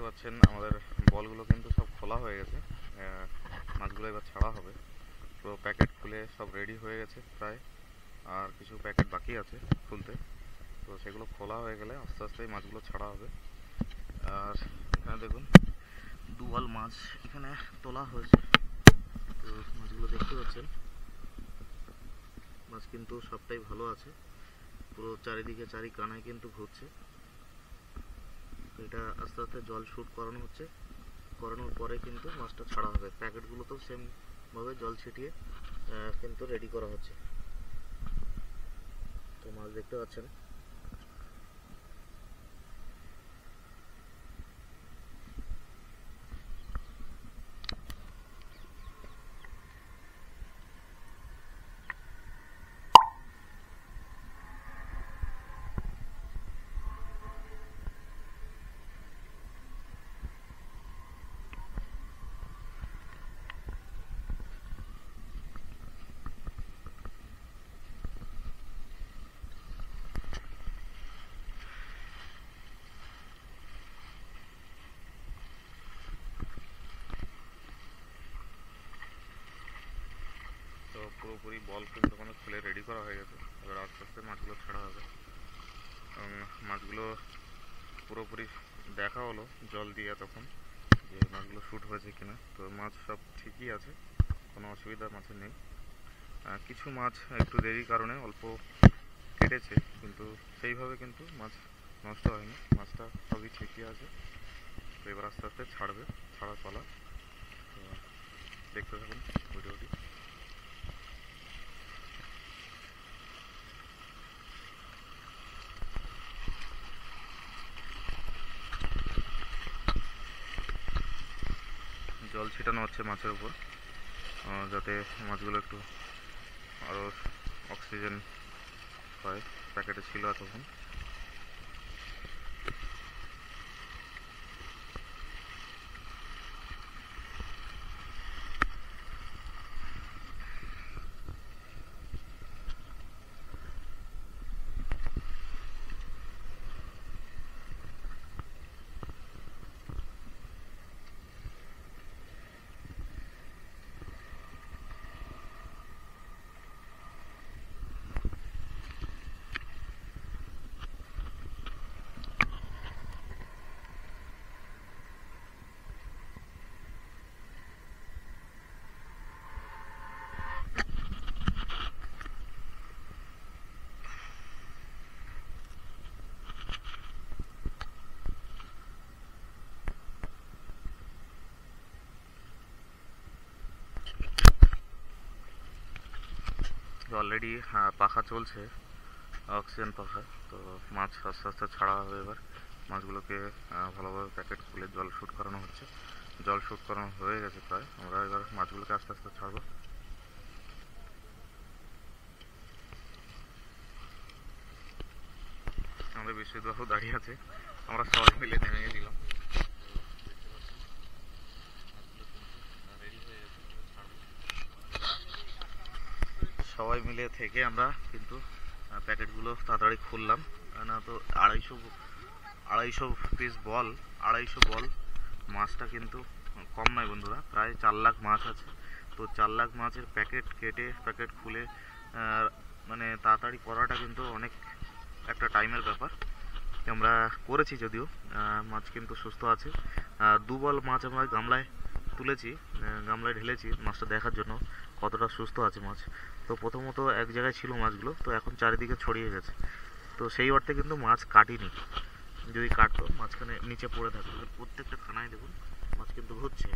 পাচ্ছেন আমাদের বলগুলো কিন্তু সব খোলা হয়ে গেছে। মাছগুলো এবার ছাড়া হবে। তো প্যাকেট খুলে সব রেডি হয়ে গেছে প্রায়, আর কিছু প্যাকেট বাকি আছে খুলতে। তো সেগুলো খোলা হয়ে গেলে আস্তে আস্তে মাছগুলো ছাড়া হবে। আর এখানে দেখুন দুয়াল মাছ এখানে তোলা হয়েছে। তো মাছগুলো দেখতে পাচ্ছেন, মাছ কিন্তু সবটাই ভালো আছে, পুরো চারিদিকে চারি কানায় কিন্তু ঘুরছে। এটা আস্তে আস্তে জল শুট করানো হচ্ছে, করানোর পরে কিন্তু মাছটা ছাড়া হবে। প্যাকেটগুলোতেও সেম ভাবে জল ছিটিয়ে কিন্তু রেডি করা হচ্ছে। তো মাছ দেখতে পাচ্ছেন। তো পুরোপুরি বল কিন্তু ওখানে খুলে রেডি করা হয়ে গেছে। এবার আস্তে আস্তে মাছগুলো ছাড়া হবে এবং মাছগুলো পুরোপুরি দেখা হলো জল দিয়ে তখন যে মাছগুলো শ্যুট হয়েছে কিনা। তো মাছ সব ঠিকই আছে, কোনো অসুবিধা মাছের নেই। কিছু মাছ একটু দেরির কারণে অল্প কেটেছে, কিন্তু সেইভাবে কিন্তু মাছ নষ্ট হয়নি, মাছটা সবই ঠিকই আছে। তো এবার আস্তে আস্তে ছাড়বে, ছাড়া পালা। তো দেখতে থাকুন ভিডিওটি। জল ছিটানো হচ্ছে মাছের উপর, যাতে মাছগুলো একটু আরও অক্সিজেন পায়। প্যাকেটে ছিল তখন। অলরেডি পাখা চলছে, অক্সিজেন পাখা। তো মাছ আস্তে আস্তে ছাড়া হবে। এবার মাছগুলোকে ভালোভাবে প্যাকেট খুলে জল শ্যুট করানো হচ্ছে। জল শ্যুট করানো হয়ে গেছে প্রায়। আমরা এবার মাছগুলোকে আস্তে আস্তে ছাড়বো। আমাদের বিশ্বজিৎবাবু দাঁড়িয়ে আছে, আমরা সবাই মিলে নেমে গেছিলাম। সবাই মিলে থেকে আমরা কিন্তু প্যাকেটগুলো তাড়াতাড়ি খুললাম, না তো 250 পিস বল, 250 বল। মাছটা কিন্তু কম নয় বন্ধুরা, প্রায় 4 লাখ মাছ আছে। তো 4 লাখ মাছের প্যাকেট কেটে প্যাকেট খুলে মানে তাড়াতাড়ি করাটা কিন্তু অনেক একটা টাইমের ব্যাপার। আমরা করেছি যদিও, মাছ কিন্তু সুস্থ আছে। 2 বল মাছ আমরা গামলায় তুলেছি, গামলায় ঢেলেছি মাছটা দেখার জন্য কতটা সুস্থ আছে মাছ। তো প্রথমত এক জায়গায় ছিল মাছগুলো, তো এখন চারিদিকে ছড়িয়ে গেছে। তো সেই অর্থে কিন্তু মাছ কাটিনি, যদি কাটতো মাঝখানে নিচে পড়ে থাকতো। প্রত্যেকটা খানায় দেখুন মাছ কিন্তু ঘুরছে।